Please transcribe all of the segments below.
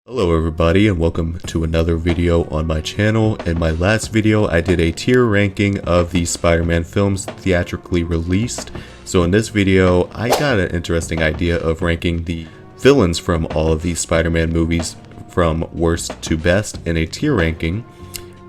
Hello everybody and welcome to another video on my channel. In my last video I did a tier ranking of the Spider-Man films theatrically released. So in this video I got an interesting idea of ranking the villains from all of these Spider-Man movies from worst to best in a tier ranking.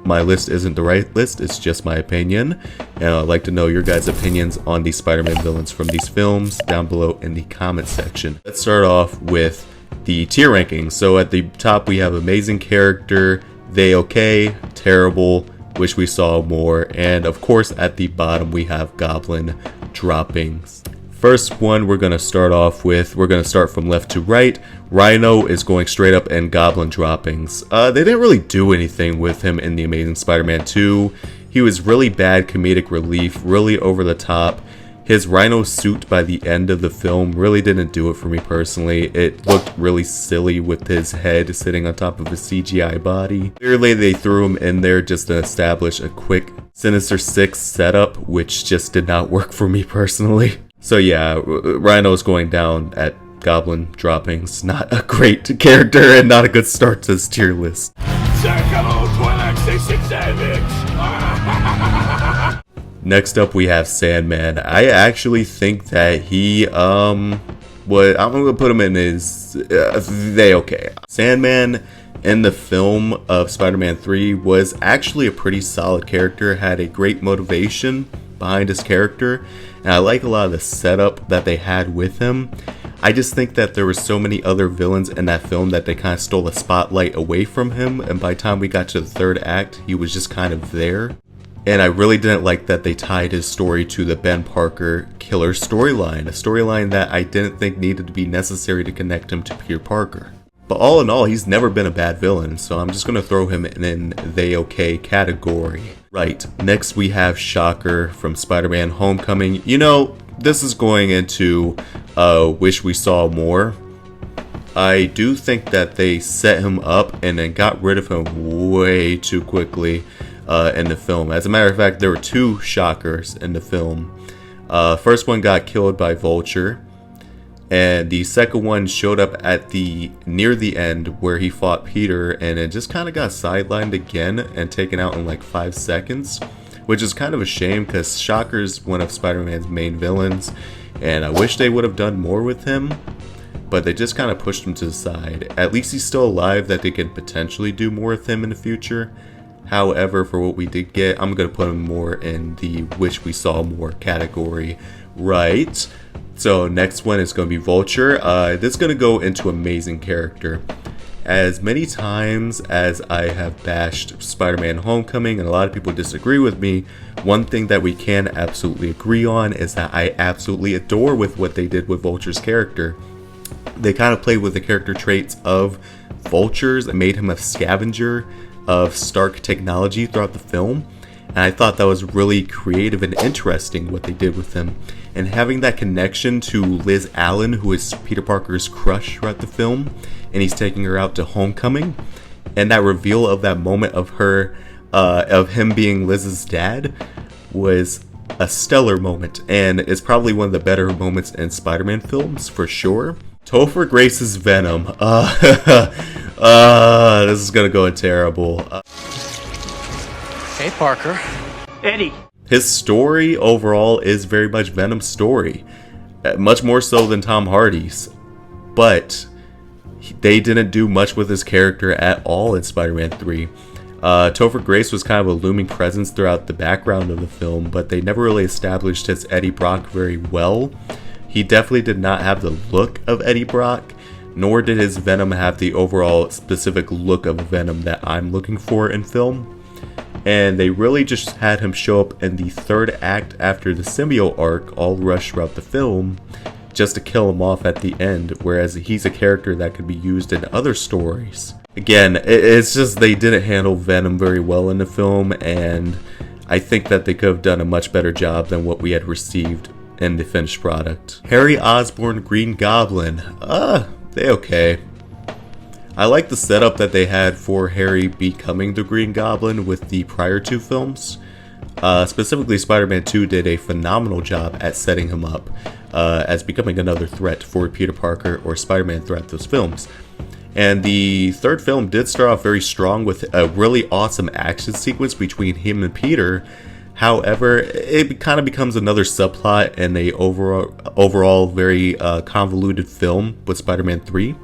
My list isn't the right list, it's just my opinion, and I'd like to know your guys' opinions on the Spider-Man villains from these films down below in the comment section. Let's start off with the tier rankings. So at the top we have amazing character, they okay, terrible, wish we saw more, and of course at the bottom we have Goblin droppings. First one we're going to start off with, we're going to start from left to right. Rhino is going straight up in Goblin droppings. They didn't really do anything with him in The Amazing Spider-Man 2. He was really bad comedic relief, really over the top. His Rhino suit by the end of the film really didn't do it for me personally. It looked really silly with his head sitting on top of a CGI body. Clearly they threw him in there just to establish a quick Sinister Six setup, which just did not work for me personally. So yeah, Rhino's going down at Goblin droppings. Not a great character and not a good start to this tier list. Next up we have Sandman. I actually think that he, I'm gonna put him in his, they okay. Sandman in the film of Spider-Man 3 was actually a pretty solid character, had a great motivation behind his character, and I like a lot of the setup that they had with him. I just think that there were so many other villains in that film that they kind of stole the spotlight away from him, and by the time we got to the third act, he was just kind of there. And I really didn't like that they tied his story to the Ben Parker killer storyline, a storyline that I didn't think needed to be necessary to connect him to Peter Parker. But all in all, he's never been a bad villain, so I'm just going to throw him in they okay category. Right, next we have Shocker from Spider-Man Homecoming. You know, this is going into wish we saw more. I do think that they set him up and then got rid of him way too quickly in the film. As a matter of fact, there were two Shockers in the film. First one got killed by Vulture, and the second one showed up at near the end where he fought Peter, and it just kind of got sidelined again and taken out in like 5 seconds, which is kind of a shame because Shocker's one of Spider-Man's main villains, and I wish they would have done more with him, but they just kind of pushed him to the side. At least he's still alive, that they could potentially do more with him in the future. However, for what we did get, I'm going to put him more in the wish we saw more category. Right. So next one is going to be Vulture. This is going to go into amazing character. As many times as I have bashed Spider-Man Homecoming, and a lot of people disagree with me, one thing that we can absolutely agree on is that I absolutely adore with what they did with Vulture's character. They kind of played with the character traits of Vulture's and made him a scavenger of Stark technology throughout the film, and I thought that was really creative and interesting what they did with him. And having that connection to Liz Allen, who is Peter Parker's crush throughout the film, and he's taking her out to Homecoming, and that reveal of that moment of her, of him being Liz's dad, was a stellar moment, and it's probably one of the better moments in Spider-Man films for sure. Topher Grace's Venom. This is gonna go terrible. Hey, Parker. Eddie. His story overall is very much Venom's story, much more so than Tom Hardy's, but they didn't do much with his character at all in Spider-Man 3. Topher Grace was kind of a looming presence throughout the background of the film, but they never really established his Eddie Brock very well. He definitely did not have the look of Eddie Brock, nor did his Venom have the overall specific look of Venom that I'm looking for in film. And they really just had him show up in the third act after the symbiote arc, all rushed throughout the film, just to kill him off at the end, whereas he's a character that could be used in other stories. Again, it's just they didn't handle Venom very well in the film, and I think that they could have done a much better job than what we had received in the finished product. Harry Osborn Green Goblin. They okay. I like the setup that they had for Harry becoming the Green Goblin with the prior two films. Specifically, Spider-Man 2 did a phenomenal job at setting him up as becoming another threat for Peter Parker or Spider-Man throughout those films. And the third film did start off very strong with a really awesome action sequence between him and Peter. However, it kind of becomes another subplot in a overall very convoluted film with Spider-Man 3.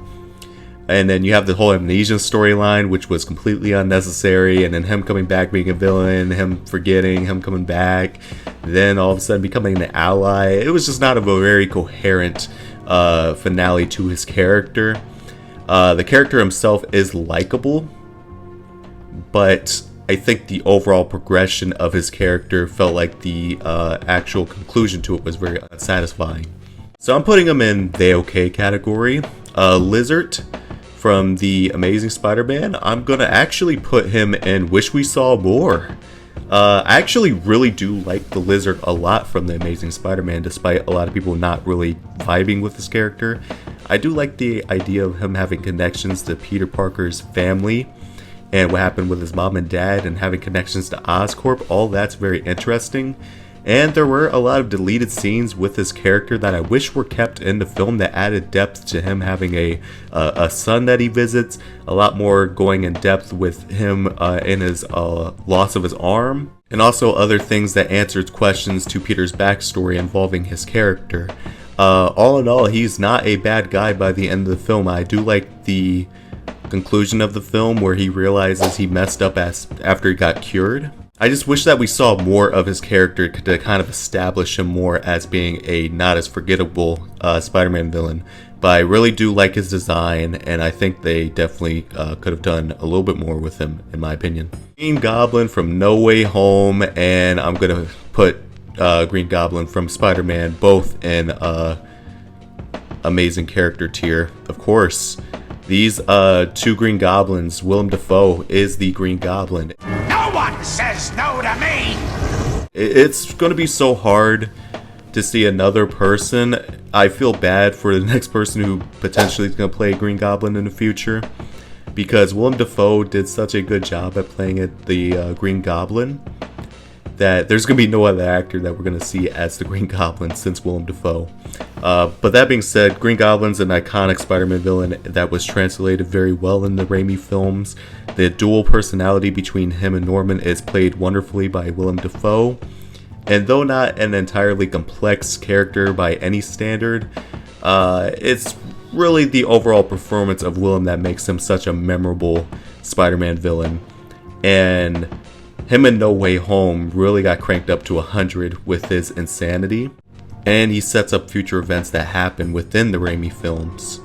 And then you have the whole amnesia storyline, which was completely unnecessary, and then him coming back being a villain, him forgetting, him coming back, then all of a sudden becoming an ally. It was just not a very coherent finale to his character. The character himself is likable, but I think the overall progression of his character felt like the actual conclusion to it was very unsatisfying. So I'm putting him in the okay category. Lizard from The Amazing Spider-Man, I'm gonna actually put him in Wish We Saw More. I actually really do like the Lizard a lot from The Amazing Spider-Man, despite a lot of people not really vibing with his character. I do like the idea of him having connections to Peter Parker's family and what happened with his mom and dad, and having connections to Oscorp. All that's very interesting. And there were a lot of deleted scenes with his character that I wish were kept in the film that added depth to him having a son that he visits, a lot more going in depth with him in his loss of his arm, and also other things that answered questions to Peter's backstory involving his character. All in all, he's not a bad guy by the end of the film. I do like the conclusion of the film where he realizes he messed up after he got cured. I just wish that we saw more of his character to kind of establish him more as being a not as forgettable Spider-Man villain. But I really do like his design, and I think they definitely could have done a little bit more with him, in my opinion. Green Goblin from No Way Home, and I'm going to put Green Goblin from Spider-Man both in amazing character tier, of course. These two Green Goblins, Willem Dafoe is the Green Goblin. No one says no to me! It's going to be so hard to see another person. I feel bad for the next person who potentially is going to play Green Goblin in the future, because Willem Dafoe did such a good job at playing the Green Goblin that there's going to be no other actor that we're going to see as the Green Goblin since Willem Dafoe. But that being said, Green Goblin's an iconic Spider-Man villain that was translated very well in the Raimi films. The dual personality between him and Norman is played wonderfully by Willem Dafoe. And though not an entirely complex character by any standard, it's really the overall performance of Willem that makes him such a memorable Spider-Man villain. And him in No Way Home really got cranked up to 100 with his insanity. And he sets up future events that happen within the Raimi films,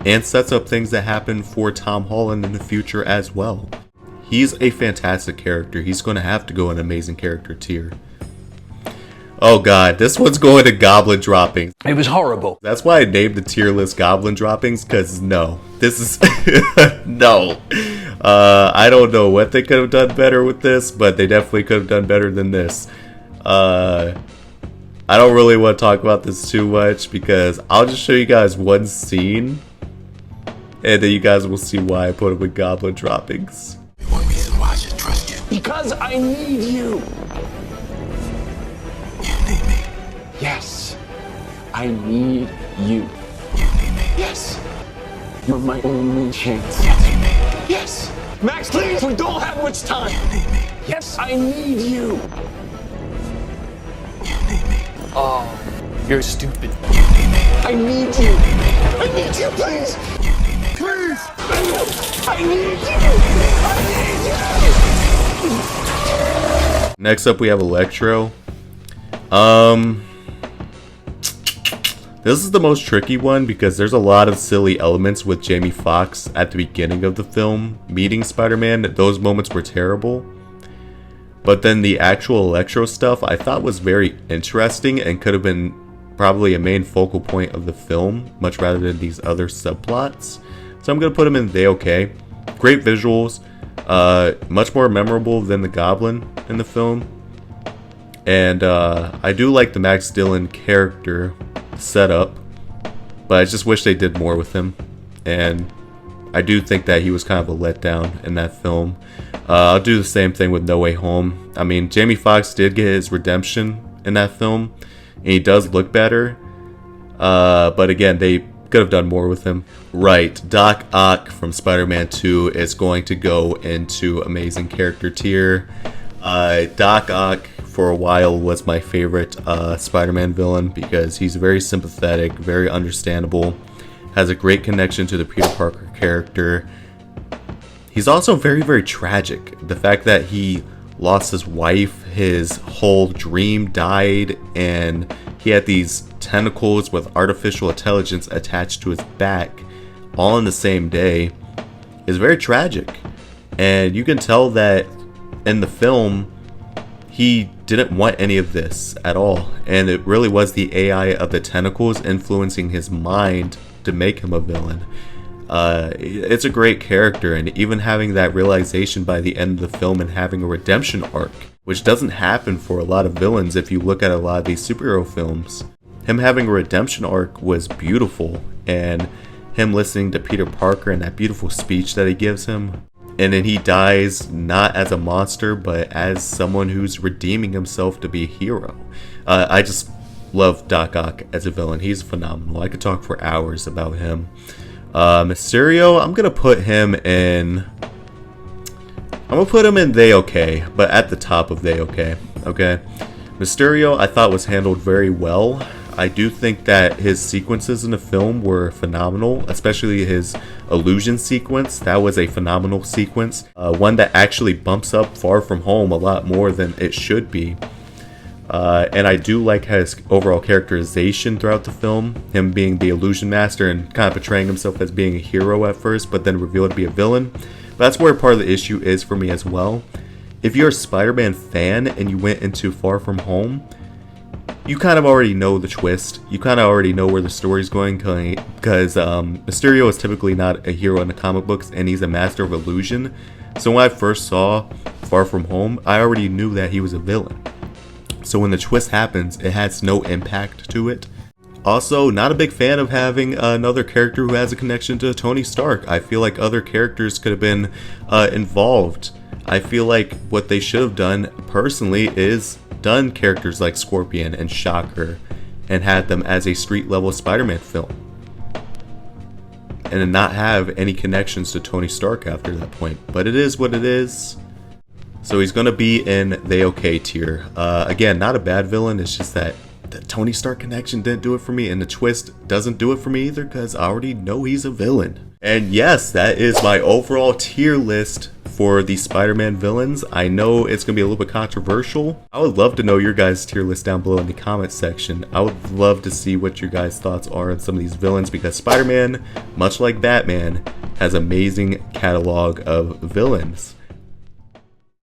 and sets up things that happen for Tom Holland in the future as well. He's a fantastic character. He's going to have to go in amazing character tier. Oh god, this one's going to Goblin Droppings. It was horrible. That's why I named the tier list Goblin Droppings, because no. This is... no. I don't know what they could have done better with this, but they definitely could have done better than this. I don't really want to talk about this too much, because I'll just show you guys one scene, and then you guys will see why I put it with Goblin Droppings. One reason why I should trust you. Because I need you. You need me. Yes, I need you. You need me. Yes, you're my only chance. You need me. Yes, Max, please, we don't have much time. You need me. Yes, I need you. You need me. Oh, you're stupid. You need me. I need you. I need you, please. You need me. Please. I need you. I need you. Next up we have Electro. This is the most tricky one because there's a lot of silly elements with Jamie Foxx at the beginning of the film meeting Spider-Man. Those moments were terrible. But then the actual Electro stuff I thought was very interesting and could have been probably a main focal point of the film, much rather than these other subplots. So I'm going to put him in the okay. Great visuals, much more memorable than the Goblin in the film. And I do like the Max Dillon character setup, but I just wish they did more with him. And I do think that he was kind of a letdown in that film. I'll do the same thing with No Way Home. I mean, Jamie Foxx did get his redemption in that film, and he does look better. But again, they Could have done more with him. Right, Doc Ock from Spider-Man 2 is going to go into amazing character tier. Doc Ock for a while was my favorite Spider-Man villain because he's very sympathetic, very understandable, has a great connection to the Peter Parker character. He's also very, very tragic. The fact that he lost his wife, his whole dream died, and he had these tentacles with artificial intelligence attached to his back all in the same day is very tragic. And you can tell that in the film he didn't want any of this at all, and it really was the AI of the tentacles influencing his mind to make him a villain. It's a great character, and even having that realization by the end of the film and having a redemption arc, which doesn't happen for a lot of villains if you look at a lot of these superhero films. Him having a redemption arc was beautiful, and him listening to Peter Parker and that beautiful speech that he gives him, and then he dies not as a monster but as someone who's redeeming himself to be a hero. I just love Doc Ock as a villain. He's phenomenal. I could talk for hours about him. Mysterio, I'm gonna put him in They Okay, but at the top of They Okay. Okay, Mysterio I thought was handled very well. I do think that his sequences in the film were phenomenal, especially his illusion sequence. That was a phenomenal sequence, one that actually bumps up Far From Home a lot more than it should be. And I do like his overall characterization throughout the film, him being the illusion master and kind of portraying himself as being a hero at first, but then revealed to be a villain. But that's where part of the issue is for me as well. If you're a Spider-Man fan and you went into Far From Home, you kind of already know the twist. You kind of already know where the story's going, because Mysterio is typically not a hero in the comic books, and he's a master of illusion. So when I first saw Far From Home, I already knew that he was a villain. So when the twist happens, it has no impact to it. Also, not a big fan of having another character who has a connection to Tony Stark. I feel like other characters could have been involved. I feel like what they should have done, personally, is done characters like Scorpion and Shocker and had them as a street-level Spider-Man film. And then not have any connections to Tony Stark after that point. But it is what it is. So he's going to be in the okay tier. Again, not a bad villain, it's just that the Tony Stark connection didn't do it for me, and the twist doesn't do it for me either because I already know he's a villain. And yes, that is my overall tier list for the Spider-Man villains. I know it's going to be a little bit controversial. I would love to know your guys' tier list down below in the comment section. I would love to see what your guys' thoughts are on some of these villains, because Spider-Man, much like Batman, has an amazing catalog of villains.